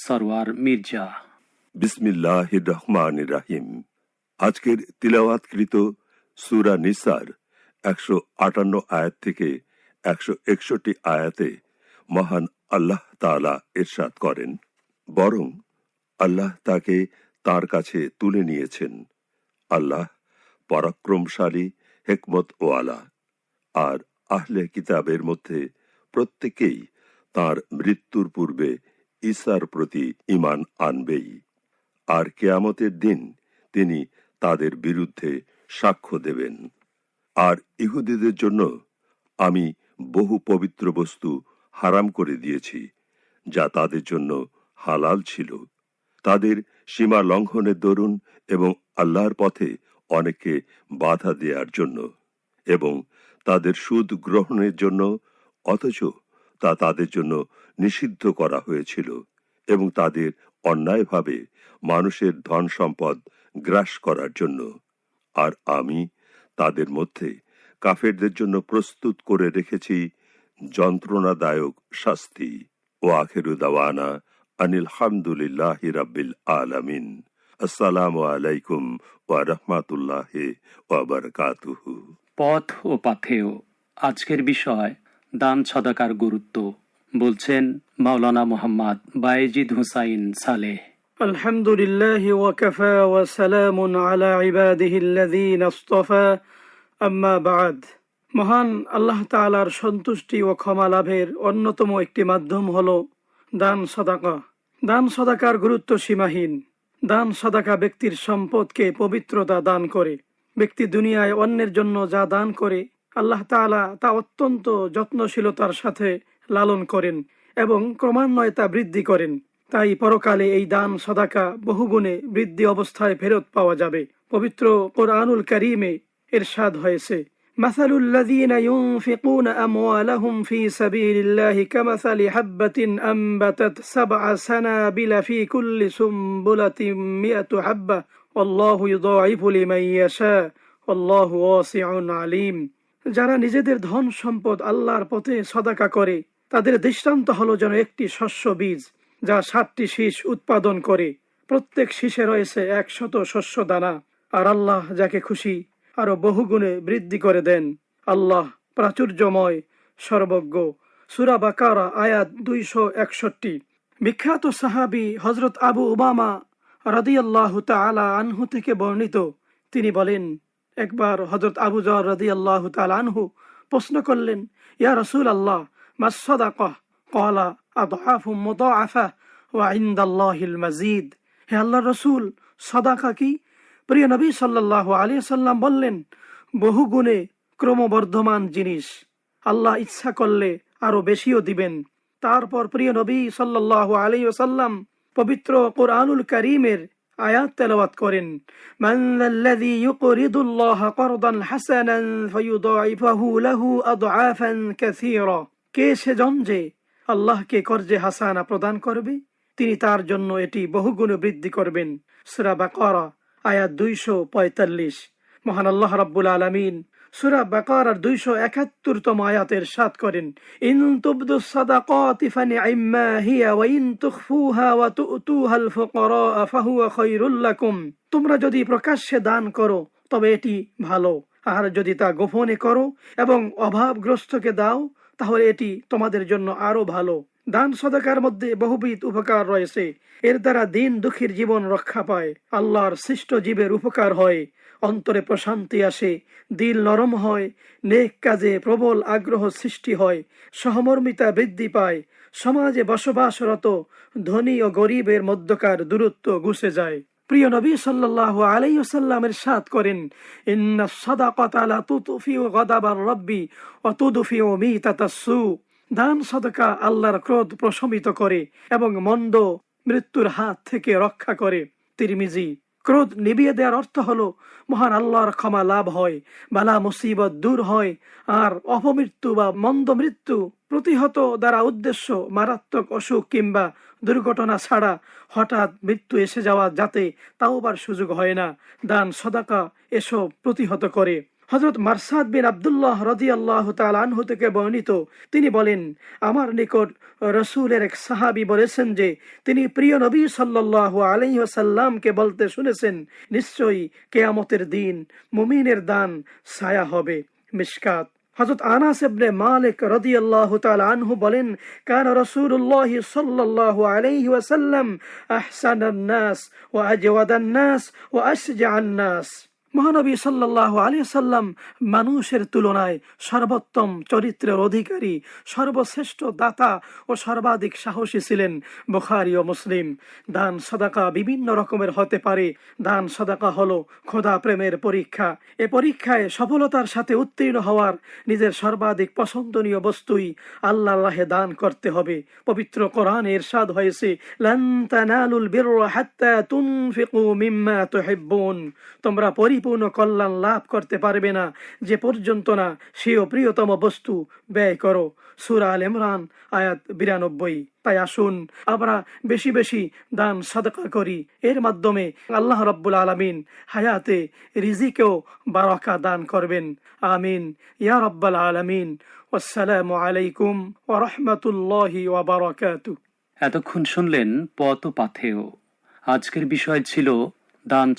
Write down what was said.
সরওয়ার মির্জা। বিসমিল্লাহির রহমানির রহিম। আজকের তিলাওয়াতকৃত সূরা নিসার 158 আয়াত থেকে 161 আয়াতে মহান আল্লাহ তাআলা ইরশাদ করেন, বরং আল্লাহ তাকে তার কাছে তুলে নিয়েছেন। আল্লাহ পরাক্রমশালী, হিকমত ওয়ালা। আর আহলে কিতাবের মধ্যে প্রত্যেকেই তার মৃত্যুর পূর্বে ঈসার প্রতি ঈমান আনবেই। আর কিয়ামতের দিন তিনি তাদের বিরুদ্ধে সাক্ষ্য দেবেন। আর ইহুদিদের জন্য আমি বহু পবিত্র বস্তু হারাম করে দিয়েছি, যা তাদের জন্য হালাল ছিল। তাদের সীমা লঙ্ঘনের দরুন এবং আল্লাহর পথে অনেককে বাধা দেওয়ার জন্য, এবং তাদের সুদ গ্রহণের জন্য, অথচ তা তাদের জন্য নিষিদ্ধ করা হয়েছিল, এবং তাদের অন্যায়ভাবে মানুষের ধন সম্পদ গ্রাস করার জন্য। আর আমি তাদের মধ্যে কাফেরদের জন্য প্রস্তুত করে রেখেছি যন্ত্রণাদায়ক শাস্তি। ও আখিরু দাওয়ানা আনিল হামদুলিল্লাহি রাব্বিল আলামিন। আসসালামু আলাইকুম ওয়া রাহমাতুল্লাহি ওয়া বারাকাতুহু। পথ ও পাথেয়। আজকের বিষয় দান সাদাকার গুরুত্ব। বলছেন মাওলানা মুহাম্মদ বায়েজিদ হুসাইন সালেহ। আলহামদুলিল্লাহি ওয়া কাফা ওয়া সালামুন আলা ইবাদিহিল্লাযীনা ইসতাফা, আম্মা বা'দ। মহান আল্লাহ তাআলার সন্তুষ্টি ও ক্ষমা লাভের অন্যতম একটি মাধ্যম হলো দান সাদাকা। দান সাদাকার গুরুত্ব সীমাহীন। দান সাদাকা ব্যক্তির সম্পদকে পবিত্রতা দান করে। ব্যক্তি দুনিয়ায় অন্যের জন্য যা দান করে, আল্লাহ তাআলা তা অত্যন্ত যত্নশীলতার সাথে লালন করেন এবং ক্রমান্বয়ে তা বৃদ্ধি করেন। তাই পরকালে এই দান সাদাকা বহুগুণে বৃদ্ধি অবস্থায় ফেরত পাওয়া যাবে। পবিত্র কোরআনুল কারীমে ইরশাদ হয়েছে, মাসালুল লাযীনা ইউনফিকুনা আমওয়ালাহুম ফী সাবিলিল্লাহি কামাসালি হাববাতিন আমবাতাত সাবআ সানাবিলা ফী কুল্লি সুমবুলাতিন মিআতু হাব্বা আল্লাহু ইউযাইফু লিমান ইয়াশা আল্লাহু ওয়াসিউন আলীম। যারা নিজেদের ধন সম্পদ আল্লাহর পথে সাদাকা করে, তাদের দৃষ্টান্ত হলো যেন একটি শস্য বীজ যা 7টি শীষ উৎপাদন করে। প্রত্যেক শীষে রয়েছে 100 শস্য দানা। আর আল্লাহ যাকে খুশি আরো বহুগুণে বৃদ্ধি করে দেন। আল্লাহ প্রাচুর্যময়, সর্বজ্ঞ। সূরা বাকারা আয়াত 261। বিখ্যাত সাহাবী হযরত আবু উমামা রাদিয়াল্লাহু তাআলা আনহু থেকে বর্ণিত, তিনি বলেন, একবার হযরত আবু যর রাদিয়াল্লাহু তাআলা আনহু প্রশ্ন করলেন, ইয়া রাসূলুল্লাহ, মাস সাদাকাহ? ক্বালা আদআফুম মুদাআফা ওয়া ইনদাল্লাহিল মাজিদ। হে আল্লাহর রাসূল, সাদাকা কি? প্রিয় নবী সাল্লাল্লাহু আলাইহি ওয়াসাল্লাম বললেন, বহুগুণে ক্রমবর্ধমান জিনিস। আল্লাহ ইচ্ছা করলে আরো বেশিও দিবেন। তারপর প্রিয় নবী সাল্লাল্লাহু আলাইহি ওয়াসাল্লাম পবিত্র কোরআনুল কারীমের আয়াত তেলাওয়াত করেন, মান যাল্লাযী ইউকরিদুল্লাহা করদান হাসানান ফায়ুদাইফাহু লাহু আদআফান কাসীরা। কে সেজন যে আল্লাহকে কর্জে হাসানা প্রদান করবে, তিনি তার জন্য এটি বহুগুণে বৃদ্ধি করবেন। সূরা বাকারা আয়াত 245। মহান আল্লাহ রাব্বুল আলামিন সূরা বাকারার 271তম আয়াতে ইরশাদ করেন, ইন তুবদুস সাদাকাতি ফানি'ম্মা হিয়া ওয়া ইন তুখফুহা ওয়া তু'তুহাল ফুকারা ফাহুয়া খায়রুল লাকুম। তোমরা যদি প্রকাশ্যে দান করো তবে এটি ভালো, আর যদি তা গোপনে করো এবং অভাবগ্রস্তকে দাও তাহলে এটি তোমাদের জন্য আরো ভালো। দান সাদাকার মধ্যে বহুবিধ উপকার রয়েছে। এর দ্বারা দিন দুঃখীর জীবন রক্ষা পায়, আল্লাহর সৃষ্ট জীবের উপকার হয়, অন্তরে প্রশান্তি আসে, দিল নরম হয়, নেক কাজে প্রবল আগ্রহ সৃষ্টি হয়, সহমর্মিতা বৃদ্ধি পায়, সমাজে বসবাসরত ধনী ও গরিবের মধ্যকার দূরত্ব ঘুচে যায়। প্রিয় নবী সাল্লাল্লাহু আলাইহি ওয়াসাল্লাম ইরশাদ করেন, ইন্নাস সাদাকাতা লা তুতফিউ গাদাবার রাব্বি ওয়া তুদফিউ মিতাতাস সু। দান সাদাকা আল্লাহর ক্রোধ প্রশমিত করে এবং মন্দ মৃত্যুর হাত থেকে রক্ষা করে। তিরমিজি। ক্রোধ নিভিয়ে দেওয়ার অর্থ হলো মহান আল্লাহর ক্ষমা লাভ হয়, বালা মুসিবত দূর হয়, আর অপমৃত্যু বা মন্দ মৃত্যু প্রতিহত দ্বারা উদ্দেশ্য মারাত্মক অসুখ কিংবা দুর্ঘটনা ছাড়া হঠাৎ মৃত্যু এসে যাওয়া যাতে তাওবার সুযোগ হয় না। দান সাদাকা এসব প্রতিহত করে। হযরত মারসাদ বিন আব্দুল্লাহ রাদিয়াল্লাহু তাআলা আনহু থেকে বর্ণিত, তিনি বলেন, আমার নিকট রাসূলের এক সাহাবী বলেছেন যে তিনি প্রিয় নবী সাল্লাল্লাহু আলাইহি ওয়াসাল্লামকে বলতে শুনেছেন, নিশ্চয়ই কিয়ামতের দিন মুমিনের দান ছায়া হবে। মিশকাত। হযরত আনাস ইবনে মালিক রাদিয়াল্লাহু তাআলা আনহু বলেন, কানা রাসূলুল্লাহ সাল্লাল্লাহু আলাইহি ওয়াসাল্লাম আহসানান নাস ওয়া আজওয়াদান নাস ওয়া আশজাআন নাস। মহানবী সাল্লাল্লাহু আলাইহি সাল্লাম মানুষের তুলনায় সর্বোত্তম চরিত্রের অধিকারী, সর্বশ্রেষ্ঠ দাতা ও সর্বাধিক সাহসী ছিলেন। বুখারী ও মুসলিম। দান সাদাকা বিভিন্ন রকমের হতে পারে। দান সাদাকা হলো খোদা প্রেমের পরীক্ষা। এ পরীক্ষায় সফলতার সাথে উত্তীর্ণ হওয়ার নিজের সর্বাধিক পছন্দনীয় বস্তুই আল্লাহর রাহে দান করতে হবে। পবিত্র কোরআনে ইরশাদ হয়েছে, লান তানালুল বিররা হাত্তা তুনফিকু মিম্মা তুহিব্বুন। তোমরা পরিপূর্ণ কল্যাণ লাভ করতে পারবে না যে পর্যন্ত না সেও প্রিয়তম বস্তু ব্যয় করো। সূরা আল ইমরান আয়াত 92। তাই আসুন আমরা বেশি বেশি দান সাদাকা করি। এর মাধ্যমে আল্লাহ রাব্বুল আলামিন হায়াতে রিজিকেও বারাকা দান করবেন। আমিন ইয়া রাব্বাল আলামিন। আসসালামু আলাইকুম ওয়া রাহমাতুল্লাহি ওয়া বারাকাতুহু। এতক্ষণ শুনলেন পথ ও পাথেয়। আজকের বিষয় ছিল দান